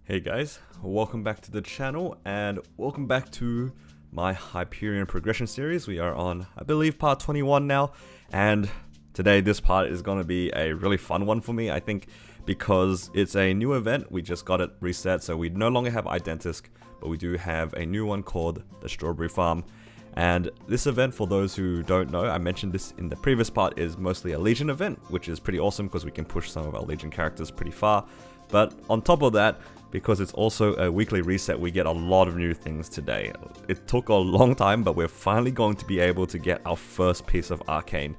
Hey guys, welcome back to the channel and welcome back to my Hyperion progression series. We are on, I believe, part 21 now, and today this part is going to be a really fun one for me, I think, because it's a new event. We just got it reset, so we no longer have Identisk, but we do have a new one called the Strawberry Farm. And this event, for those who don't know, I mentioned this in the previous part, is mostly a Legion event, which is pretty awesome because we can push some of our Legion characters pretty far. But on top of that, because it's also a weekly reset, we get a lot of new things today. It took a long time, but we're finally going to be able to get our first piece of Arcane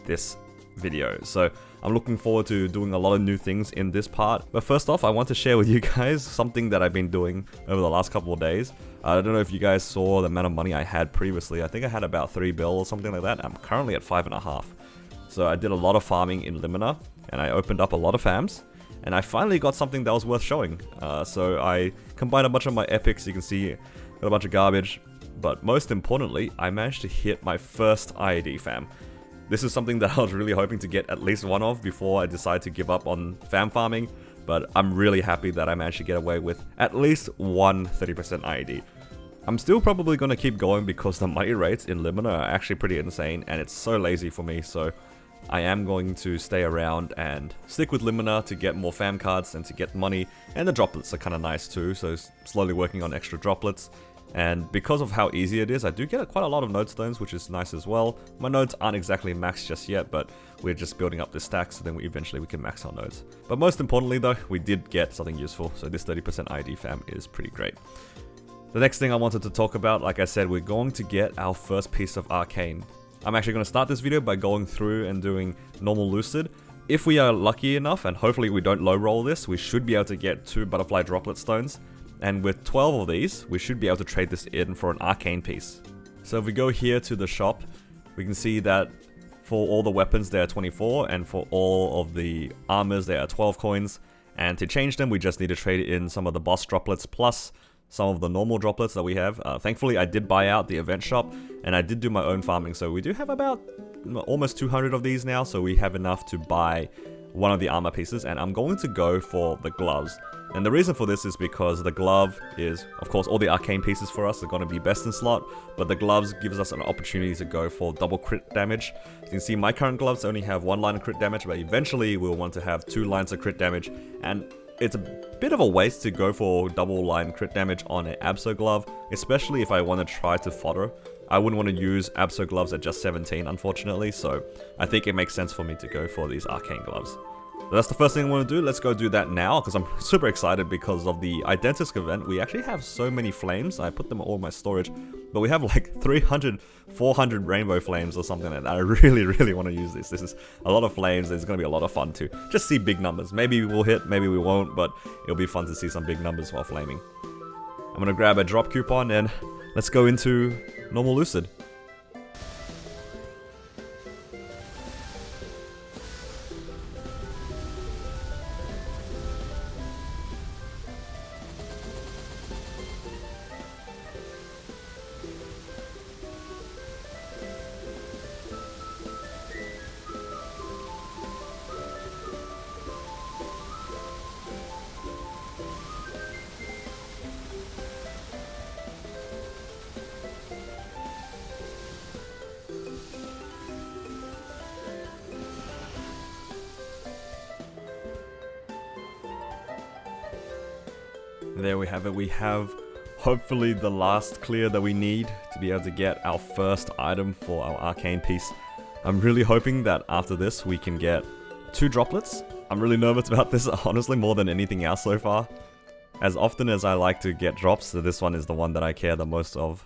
this video. So I'm looking forward to doing a lot of new things in this part. But first off, I want to share with you guys something that I've been doing over the last couple of days. I don't know if you guys saw the amount of money I had previously. I think I had about 3 bill or something like that. I'm currently at 5.5. So I did a lot of farming in Limina, and I opened up a lot of fams. And I finally got something that was worth showing. So I combined a bunch of my epics. You can see got a bunch of garbage. But most importantly, I managed to hit my first IAD fam. This is something that I was really hoping to get at least one of before I decide to give up on fam farming. But I'm really happy that I managed to get away with at least one 30% IAD. I'm still probably going to keep going because the money rates in Limina are actually pretty insane. And it's so lazy for me, so I am going to stay around and stick with Limina to get more fam cards and to get money, and the droplets are kind of nice too, so slowly working on extra droplets. And because of how easy it is, I do get quite a lot of node stones, which is nice as well. My nodes aren't exactly maxed just yet, but we're just building up this stack, so then eventually we can max our nodes. But most importantly though, we did get something useful, so this 30% ID fam is pretty great. The next thing I wanted to talk about, like I said, we're going to get our first piece of Arcane. I'm actually going to start this video by going through and doing normal lucid. If we are lucky enough, and hopefully we don't low roll this, we should be able to get 2 butterfly droplet stones. And with 12 of these, we should be able to trade this in for an arcane piece. So if we go here to the shop, we can see that for all the weapons there are 24, and for all of the armors there are 12 coins. And to change them, we just need to trade in some of the boss droplets plus some of the normal droplets that we have. Thankfully, I did buy out the event shop, and I did do my own farming, so we do have about almost 200 of these now, so we have enough to buy one of the armor pieces, and I'm going to go for the gloves. And the reason for this is because the glove is, of course, all the arcane pieces for us are going to be best in slot, but the gloves gives us an opportunity to go for double crit damage. You can see my current gloves only have 1 line of crit damage, but eventually we'll want to have 2 lines of crit damage, and it's a bit of a waste to go for double line crit damage on an Abso glove, especially if I want to try to fodder. I wouldn't want to use Abso gloves at just 17, unfortunately, so I think it makes sense for me to go for these arcane gloves. So that's the first thing I want to do. Let's go do that now, because I'm super excited because of the Identisk event. We actually have so many flames. I put them all in my storage, but we have like 300, 400 rainbow flames or something like that. I really want to use this. This is a lot of flames. It's going to be a lot of fun to just see big numbers. Maybe we'll hit, maybe we won't, but it'll be fun to see some big numbers while flaming. I'm going to grab a drop coupon and let's go into normal lucid. There we have it. We have hopefully the last clear that we need to be able to get our first item for our arcane piece. I'm really hoping that after this we can get 2 droplets. I'm really nervous about this, honestly, more than anything else so far. As often as I like to get drops, this one is the one that I care the most of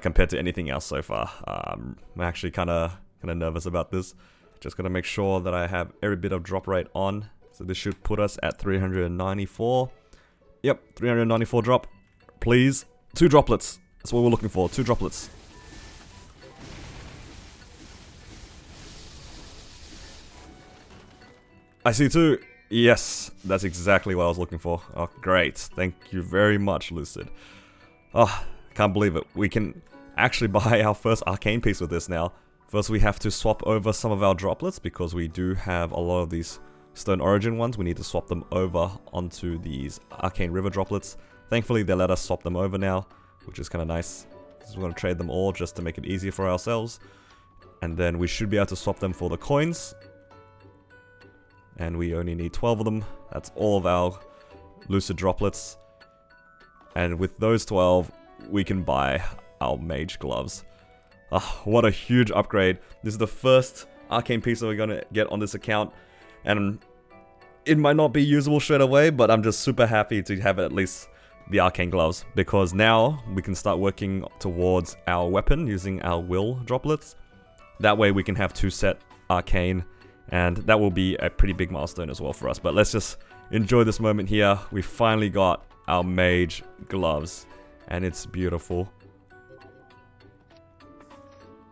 compared to anything else so far. I'm actually kind of nervous about this. Just gotta make sure that I have every bit of drop rate on. So this should put us at 394. Yep, 394 drop. Please. 2 droplets. That's what we're looking for. 2 droplets. I see 2. Yes, that's exactly what I was looking for. Oh, great. Thank you very much, Lucid. Oh, can't believe it. We can actually buy our first arcane piece with this now. First, we have to swap over some of our droplets because we do have a lot of these Stone Origin ones, we need to swap them over onto these Arcane River droplets. Thankfully, they let us swap them over now, which is kind of nice. So we're going to trade them all just to make it easier for ourselves. And then we should be able to swap them for the coins. And we only need 12 of them. That's all of our lucid droplets. And with those 12, we can buy our mage gloves. Oh, what a huge upgrade. This is the first arcane piece that we're going to get on this account. And it might not be usable straight away, but I'm just super happy to have at least the arcane gloves. Because now we can start working towards our weapon using our will droplets. That way we can have 2 set arcane. And that will be a pretty big milestone as well for us. But let's just enjoy this moment here. We finally got our mage gloves. And it's beautiful.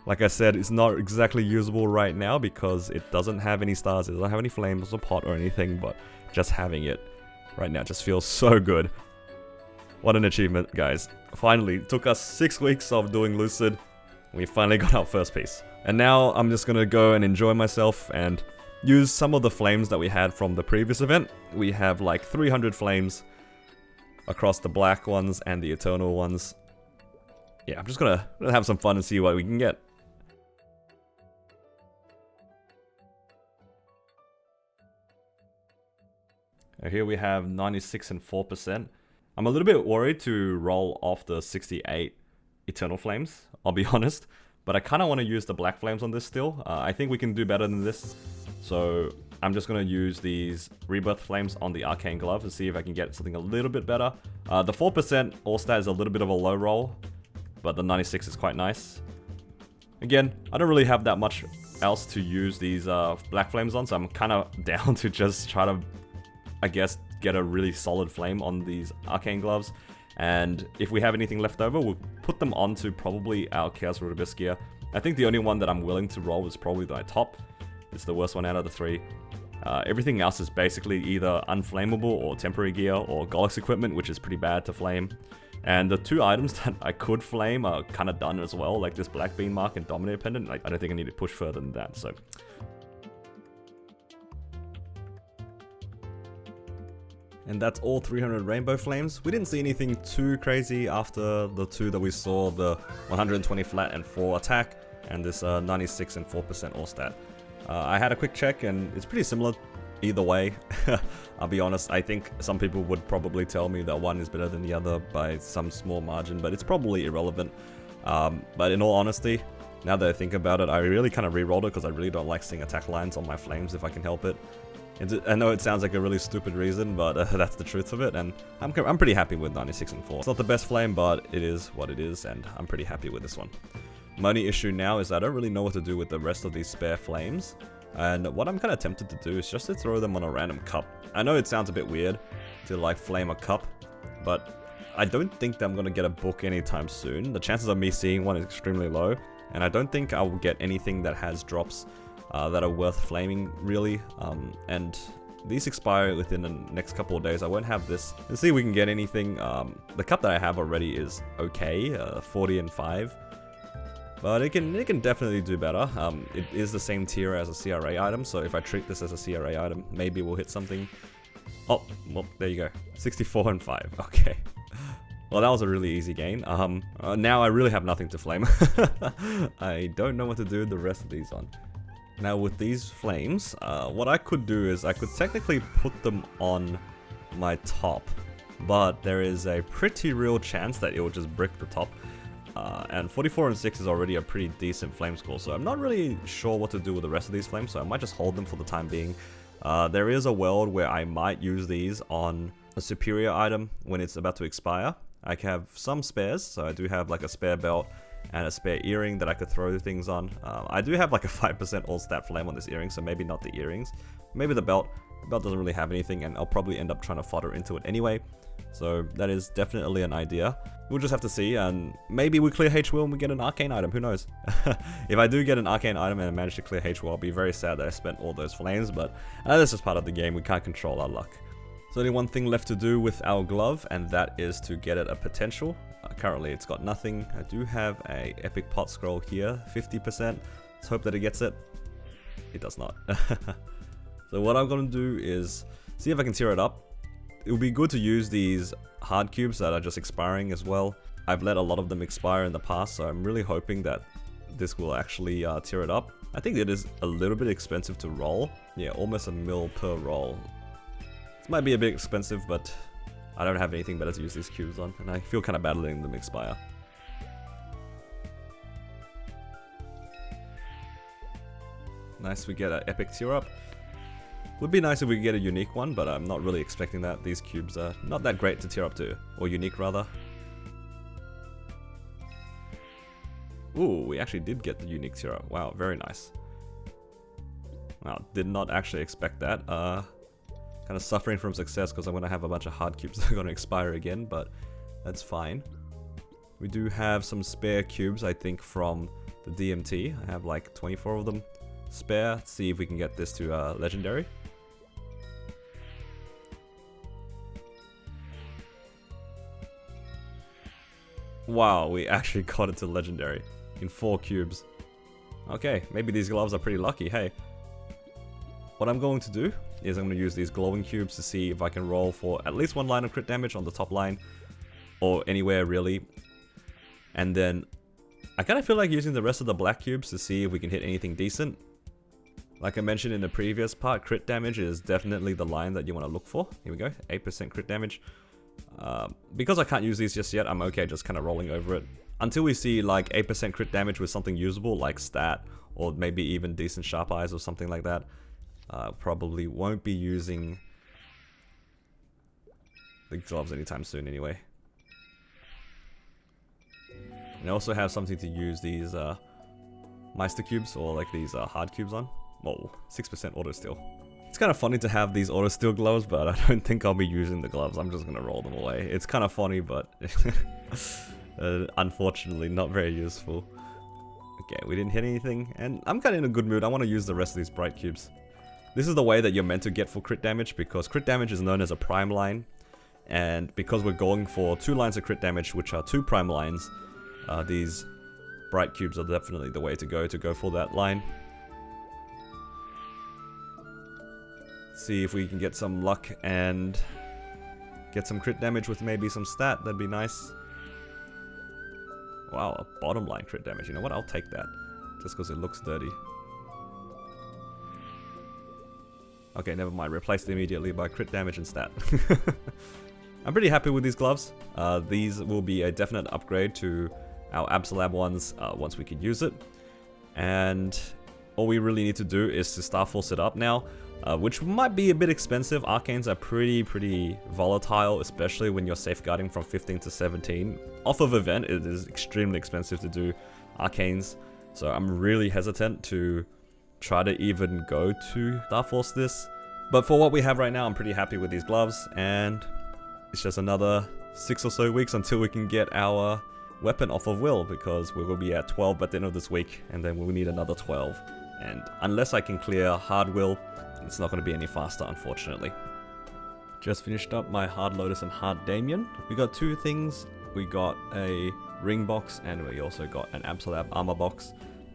Like I said, it's not exactly usable right now because it doesn't have any stars, it doesn't have any flames or pot or anything, but just having it right now just feels so good. What an achievement, guys. Finally, it took us 6 weeks of doing Lucid. We finally got our first piece. And now I'm just gonna go and enjoy myself and use some of the flames that we had from the previous event. We have like 300 flames across the black ones and the eternal ones. Yeah, I'm just gonna have some fun and see what we can get. Here we have 96 and 4%. I'm a little bit worried to roll off the 68 Eternal Flames, I'll be honest. But I kind of want to use the Black Flames on this still. I think we can do better than this. So I'm just going to use these Rebirth Flames on the Arcane Glove to see if I can get something a little bit better. The 4% All Stat is a little bit of a low roll, but the 96 is quite nice. Again, I don't really have that much else to use these Black Flames on, so I'm kind of down to just try to, I guess, get a really solid flame on these Arcane Gloves. And if we have anything left over, we'll put them onto probably our Chaos Root Abyss gear. I think the only one that I'm willing to roll is probably the top. It's the worst one out of the 3. Everything else is basically either unflammable or temporary gear or Golex equipment, which is pretty bad to flame. And the 2 items that I could flame are kind of done as well, like this Black Bean Mark and Dominator Pendant. Like, I don't think I need to push further than that, so... And that's all 300 Rainbow Flames. We didn't see anything too crazy after the 2 that we saw, the 120 flat and 4 attack, and this 96 and 4% all stat. I had a quick check and it's pretty similar either way. I'll be honest, I think some people would probably tell me that one is better than the other by some small margin, but it's probably irrelevant. But in all honesty, now that I think about it, I really kind of re-rolled it because I really don't like seeing attack lines on my flames if I can help it. I know it sounds like a really stupid reason, but that's the truth of it, and I'm pretty happy with 96 and 4. It's not the best flame, but it is what it is, and I'm pretty happy with this one. My only issue now is I don't really know what to do with the rest of these spare flames, and what I'm kind of tempted to do is just to throw them on a random cup. I know it sounds a bit weird to like flame a cup, but I don't think that I'm going to get a book anytime soon. The chances of me seeing one is extremely low, and I don't think I will get anything that has drops that are worth flaming, really. And these expire within the next couple of days. I won't have this. Let's see if we can get anything. The cup that I have already is okay, 40 and 5. But it can definitely do better. It is the same tier as a CRA item, so if I treat this as a CRA item, maybe we'll hit something. Oh, well, there you go. 64 and 5. Okay. Well, that was a really easy gain. Now I really have nothing to flame. I don't know what to do with the rest of these on. Now with these flames, what I could do is I could technically put them on my top, but there is a pretty real chance that it will just brick the top. And 44 and 6 is already a pretty decent flame score, so I'm not really sure what to do with the rest of these flames, so I might just hold them for the time being. There is a world where I might use these on a superior item when it's about to expire. I have some spares, so I do have like a spare belt and a spare earring that I could throw things on. I do have like a 5% all stat flame on this earring, so maybe not the earrings. Maybe the belt. The belt doesn't really have anything, and I'll probably end up trying to fodder into it anyway. So that is definitely an idea. We'll just have to see, and maybe we clear H-Will and we get an Arcane item, who knows? If I do get an Arcane item and I manage to clear H-Will, I'll be very sad that I spent all those flames, but that's just part of the game, we can't control our luck. So only one thing left to do with our glove, and that is to get it a potential. Currently it's got nothing. I do have a epic pot scroll here, 50%. Let's hope that it gets it. It does not. So what I'm gonna do is see if I can tear it up. It would be good to use these hard cubes that are just expiring as well. I've let a lot of them expire in the past, so I'm really hoping that this will actually tear it up. I think it is a little bit expensive to roll. Yeah, almost $1 per roll. This might be a bit expensive, but I don't have anything better to use these cubes on, and I feel kind of bad letting them expire. Nice, we get an epic tear up. Would be nice if we could get a unique one, but I'm not really expecting that. These cubes are not that great to tear up to, or unique rather. Ooh, we actually did get the unique tear up. Wow, very nice. Wow, did not actually expect that. Kind of suffering from success because I'm going to have a bunch of hard cubes that are going to expire again, but that's fine. We do have some spare cubes, I think, from the DMT. I have like 24 of them spare. Let's see if we can get this to legendary. Wow, we actually got it to legendary in 4 cubes. Okay, maybe these gloves are pretty lucky. Hey, what I'm going to do is I'm going to use these glowing cubes to see if I can roll for at least 1 line of crit damage on the top line, or anywhere really. And then I kind of feel like using the rest of the black cubes to see if we can hit anything decent. Like I mentioned in the previous part, crit damage is definitely the line that you want to look for. Here we go, 8% crit damage. Because I can't use these just yet, I'm okay just kind of rolling over it. Until we see like 8% crit damage with something usable like stat, or maybe even decent sharp eyes or something like that. Probably won't be using the gloves anytime soon anyway. And I also have something to use these Meister cubes, or like these hard cubes on. Whoa, 6% auto steal. It's kind of funny to have these auto steal gloves, but I don't think I'll be using the gloves. I'm just gonna roll them away. It's kind of funny, but unfortunately not very useful. Okay, we didn't hit anything, and I'm kind of in a good mood. I want to use the rest of these bright cubes. This is the way that you're meant to get for crit damage, because crit damage is known as a prime line, and because we're going for 2 lines of crit damage, which are 2 prime lines, these bright cubes are definitely the way to go for that line. See if we can get some luck and get some crit damage with maybe some stat. That'd be nice. Wow, a bottom line crit damage. You know what? I'll take that. Just because it looks dirty. Okay, never mind. Replaced immediately by crit damage and stat. I'm pretty happy with these gloves. These will be a definite upgrade to our Absolab ones once we can use it. And all we really need to do is to Starforce it up now. Which might be a bit expensive. Arcanes are pretty volatile, especially when you're safeguarding from 15 to 17. Off of event, it is extremely expensive to do Arcanes, so I'm really hesitant to try to even go to Starforce this. But for what we have right now, I'm pretty happy with these gloves, and it's just another 6 or so weeks until we can get our weapon off of Will, because we will be at 12 by the end of this week, and then we'll need another 12. And unless I can clear hard Will, it's not going to be any faster, unfortunately. Just finished up my Hard Lotus and Hard Damien. We got 2 things. We got a ring box, and we also got an Absolab armor box.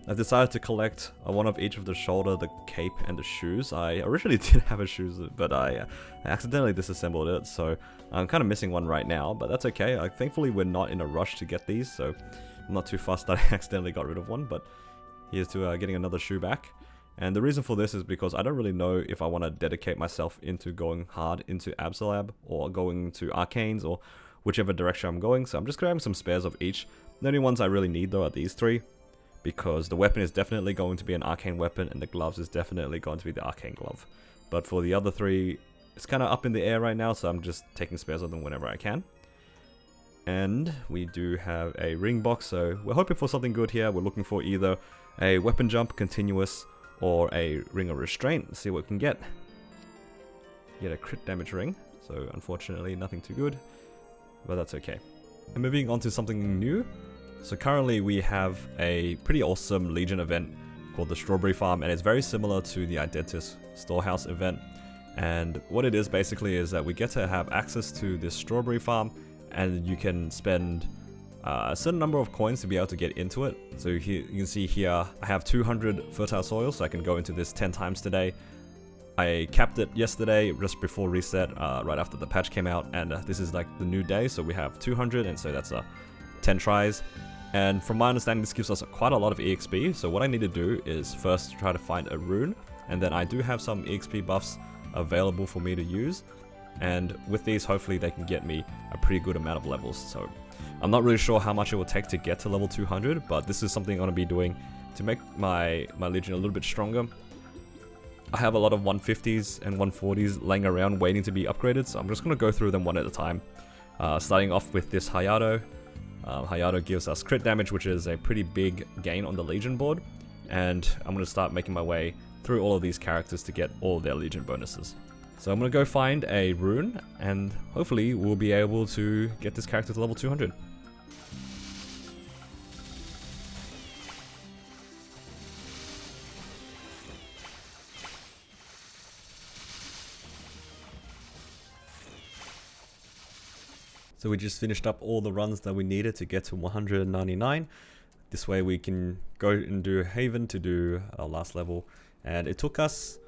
I decided to collect one of each of the shoulder, the cape, and the shoes. I originally did have a shoes, but I accidentally disassembled it, so I'm kind of missing one right now, but that's okay. Thankfully, we're not in a rush to get these, so I'm not too fussed that I accidentally got rid of one, but here's to getting another shoe back. And the reason for this is because I don't really know if I want to dedicate myself into going hard into Absolab or going to Arcanes or whichever direction I'm going, so I'm just grabbing some spares of each. The only ones I really need though are these 3, because the weapon is definitely going to be an Arcane weapon and the gloves is definitely going to be the Arcane glove. But for the other 3, it's kind of up in the air right now, so I'm just taking spares of them whenever I can. And we do have a ring box, so we're hoping for something good here. We're looking for either a weapon jump, continuous, or a ring of restraint. Let's see what we can get. Get a crit damage ring, so unfortunately nothing too good, but that's okay. And moving on to something new. So currently we have a pretty awesome Legion event called the Strawberry Farm, and it's very similar to the Identis Storehouse event. And what it is basically is that we get to have access to this Strawberry Farm, and you can spend a certain number of coins to be able to get into it. So here, you can see here I have 200 fertile soil, so I can go into this 10 times today. I capped it yesterday just before reset, right after the patch came out, and this is like the new day, so we have 200, and so that's 10 tries. And from my understanding, this gives us quite a lot of EXP, so what I need to do is first try to find a rune, and then I do have some EXP buffs available for me to use, and with these hopefully they can get me a pretty good amount of levels. So I'm not really sure how much it will take to get to level 200, but this is something I'm going to be doing to make my Legion a little bit stronger. I have a lot of 150s and 140s laying around waiting to be upgraded, so I'm just going to go through them one at a time. Starting off with this Hayato. Hayato gives us crit damage, which is a pretty big gain on the Legion board, and I'm going to start making my way through all of these characters to get all their Legion bonuses. So I'm going to go find a rune, and hopefully we'll be able to get this character to level 200. So we just finished up all the runs that we needed to get to 199. This way we can go and do Haven to do our last level. And it took us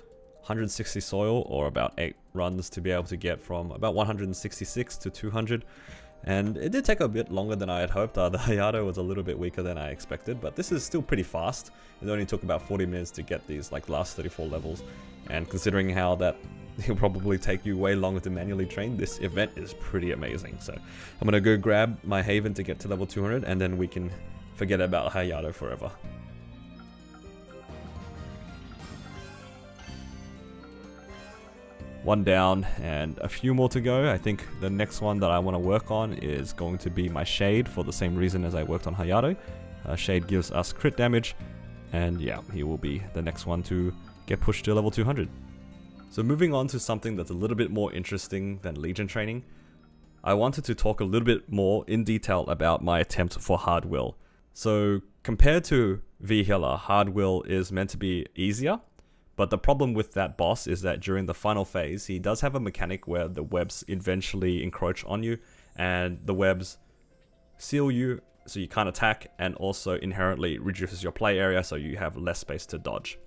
160 soil, or about 8 runs, to be able to get from about 166 to 200. And it did take a bit longer than I had hoped. The Hayato was a little bit weaker than I expected, but this is still pretty fast. It only took about 40 minutes to get these like last 34 levels. And considering how that it'll probably take you way longer to manually train, this event is pretty amazing. So I'm gonna go grab my Haven to get to level 200, and then we can forget about Hayato forever. One down and a few more to go. I think the next one that I want to work on is going to be my Shade, for the same reason as I worked on Hayato. Shade gives us crit damage, and yeah, he will be the next one to get pushed to level 200. So moving on to something that's a little bit more interesting than Legion training, I wanted to talk a little bit more in detail about my attempt for Hard Will. So compared to V-Healer, Hard Will is meant to be easier, but the problem with that boss is that during the final phase, he does have a mechanic where the webs eventually encroach on you, and the webs seal you so you can't attack, and also inherently reduces your play area so you have less space to dodge.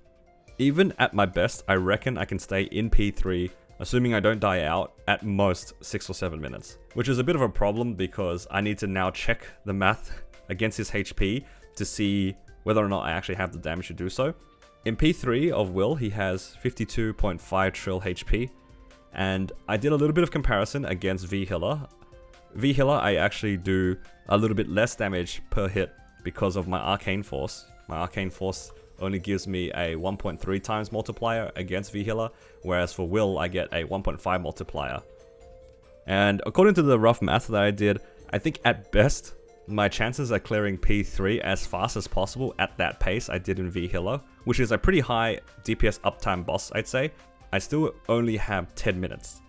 Even at my best, I reckon I can stay in P3, assuming I don't die out, at most 6 or 7 minutes. Which is a bit of a problem because I need to now check the math against his HP to see whether or not I actually have the damage to do so. In P3 of Will, he has 52.5 trill HP, and I did a little bit of comparison against V-Healer. V-Healer, I actually do a little bit less damage per hit because of my Arcane Force. My Arcane Force only gives me a 1.3 times multiplier against V-Healer, whereas for Will I get a 1.5 multiplier. And according to the rough math that I did, I think at best, my chances are clearing P3 as fast as possible at that pace I did in V-Healer, which is a pretty high DPS uptime boss, I'd say. I still only have 10 minutes.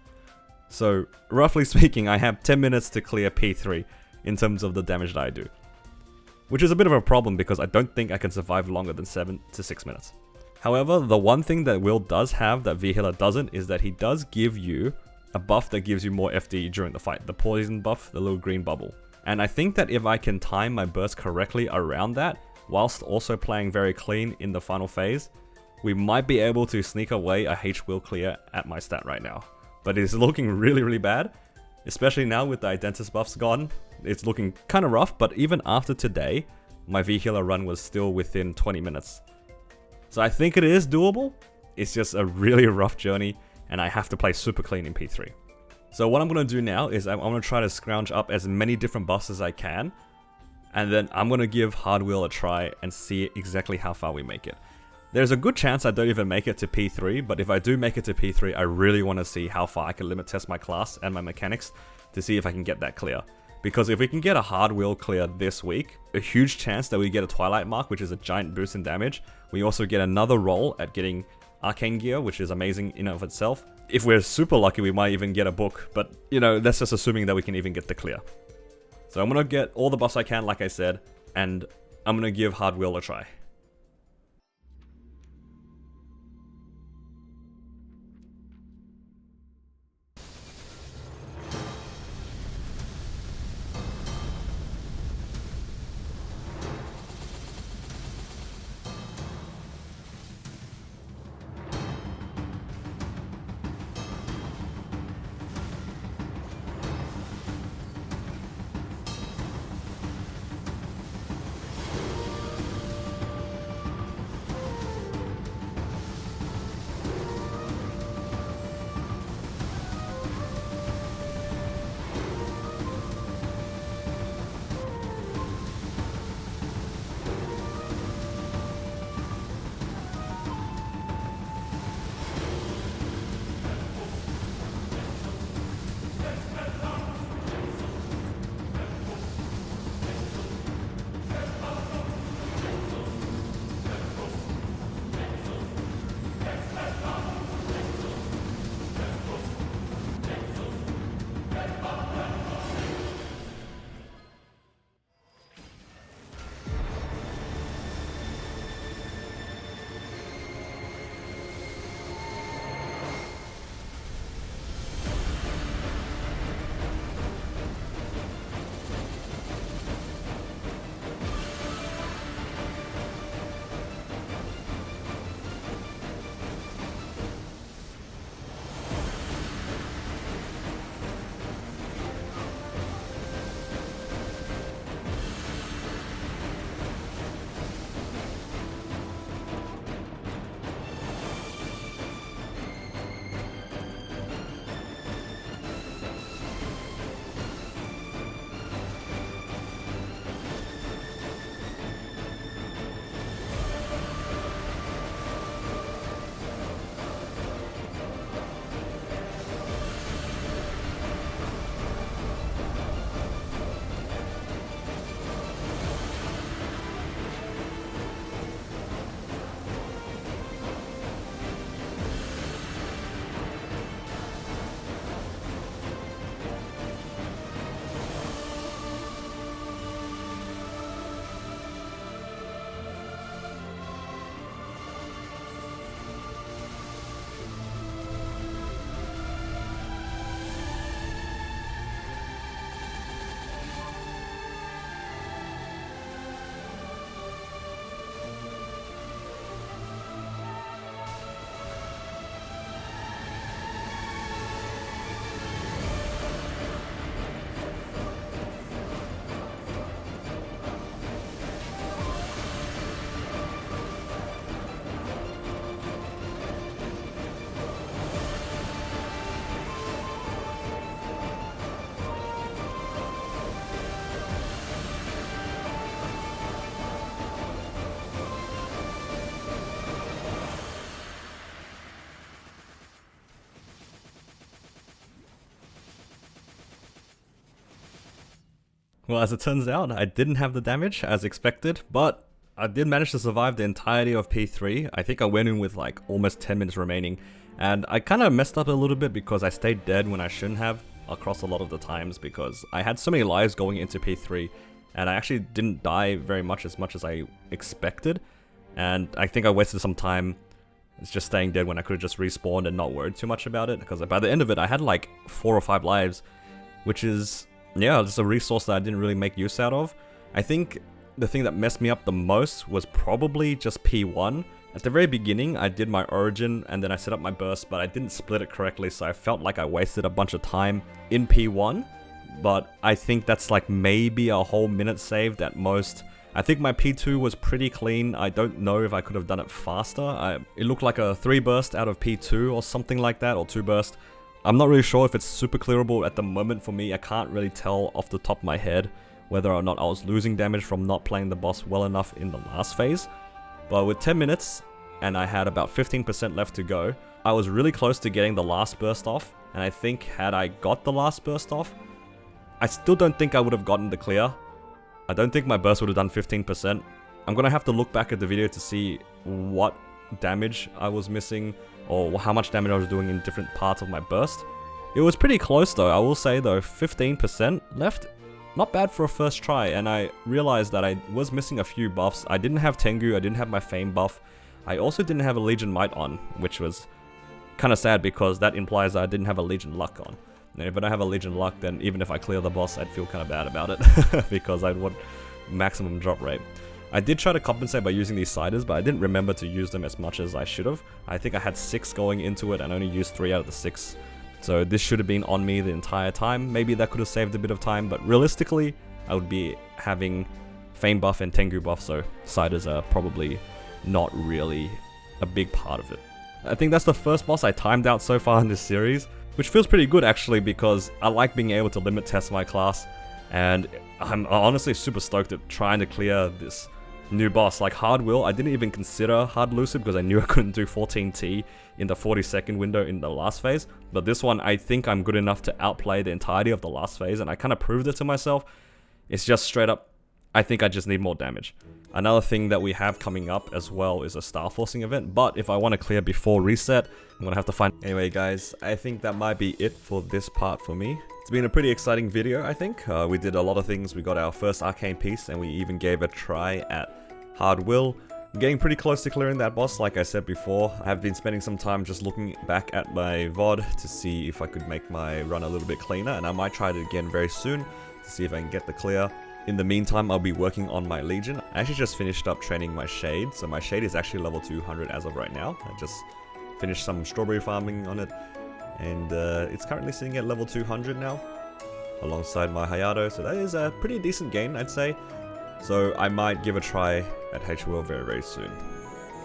So roughly speaking, I have 10 minutes to clear P3 in terms of the damage that I do. Which is a bit of a problem because I don't think I can survive longer than 7 to 6 minutes. However, the one thing that Will does have that V-Healer doesn't is that he does give you a buff that gives you more FD during the fight. The poison buff, the little green bubble. And I think that if I can time my burst correctly around that, whilst also playing very clean in the final phase, we might be able to sneak away a H-Will clear at my stat right now. But it's looking really, really bad. Especially now with the Identitas buffs gone, it's looking kind of rough, but even after today, my V-Healer run was still within 20 minutes. So I think it is doable, it's just a really rough journey, and I have to play super clean in P3. So what I'm going to do now is I'm going to try to scrounge up as many different buffs as I can, and then I'm going to give Hard Will a try and see exactly how far we make it. There's a good chance I don't even make it to P3, but if I do make it to P3, I really want to see how far I can limit test my class and my mechanics to see if I can get that clear. Because if we can get a Hard Will clear this week, a huge chance that we get a Twilight Mark, which is a giant boost in damage. We also get another roll at getting Arcane gear, which is amazing in and of itself. If we're super lucky, we might even get a book, but you know, that's just assuming that we can even get the clear. So I'm going to get all the buffs I can, like I said, and I'm going to give Hard Will a try. Well, as it turns out, I didn't have the damage as expected, but I did manage to survive the entirety of P3. I think I went in with like almost 10 minutes remaining, and I kind of messed up a little bit because I stayed dead when I shouldn't have across a lot of the times because I had so many lives going into P3, and I actually didn't die very much as I expected, and I think I wasted some time just staying dead when I could have just respawned and not worried too much about it, because by the end of it I had like 4 or 5 lives, which is, yeah, just a resource that I didn't really make use out of. I think the thing that messed me up the most was probably just P1. At the very beginning, I did my origin and then I set up my burst, but I didn't split it correctly, so I felt like I wasted a bunch of time in P1. But I think that's like maybe a whole minute saved at most. I think my P2 was pretty clean. I don't know if I could have done it faster. It looked like a 3 burst out of P2 or something like that, or 2 burst. I'm not really sure if it's super clearable at the moment for me. I can't really tell off the top of my head whether or not I was losing damage from not playing the boss well enough in the last phase. But with 10 minutes, and I had about 15% left to go, I was really close to getting the last burst off, and I think had I got the last burst off, I still don't think I would have gotten the clear. I don't think my burst would have done 15%. I'm gonna have to look back at the video to see what damage I was missing, or how much damage I was doing in different parts of my burst. It was pretty close though, I will say though, 15% left. Not bad for a first try, and I realized that I was missing a few buffs. I didn't have Tengu, I didn't have my Fame buff. I also didn't have a Legion Might on, which was kind of sad because that implies that I didn't have a Legion Luck on. And if I don't have a Legion Luck, then even if I clear the boss, I'd feel kind of bad about it because I'd want maximum drop rate. I did try to compensate by using these Siders, but I didn't remember to use them as much as I should have. I think I had 6 going into it and only used 3 out of the 6. So this should have been on me the entire time. Maybe that could have saved a bit of time, but realistically, I would be having Fame buff and Tengu buff, so Siders are probably not really a big part of it. I think that's the first boss I timed out so far in this series, which feels pretty good actually because I like being able to limit test my class, and I'm honestly super stoked at trying to clear this new boss. Like Hard Will, I didn't even consider Hard Lucid because I knew I couldn't do 14T in the 40-second window in the last phase, but this one I think I'm good enough to outplay the entirety of the last phase, and I kind of proved it to myself. It's just straight up, I think I just need more damage. Another thing that we have coming up as well is a Star Forcing event, but if I want to clear before reset, I'm gonna have to find... Anyway guys, I think that might be it for this part for me. It's been a pretty exciting video, I think. We did a lot of things. We got our first Arcane piece, and we even gave a try at Hard Will. I'm getting pretty close to clearing that boss, like I said before. I have been spending some time just looking back at my VOD to see if I could make my run a little bit cleaner, and I might try it again very soon to see if I can get the clear. In the meantime, I'll be working on my Legion. I actually just finished up training my Shade, so my Shade is actually level 200 as of right now. I just finished some strawberry farming on it, and it's currently sitting at level 200 now, alongside my Hayato, so that is a pretty decent gain, I'd say. So I might give a try at HWL very, very soon.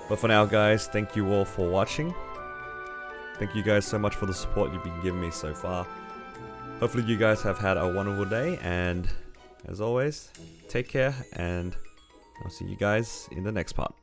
But for now, guys, thank you all for watching. Thank you guys so much for the support you've been giving me so far. Hopefully you guys have had a wonderful day, and as always, take care, and I'll see you guys in the next part.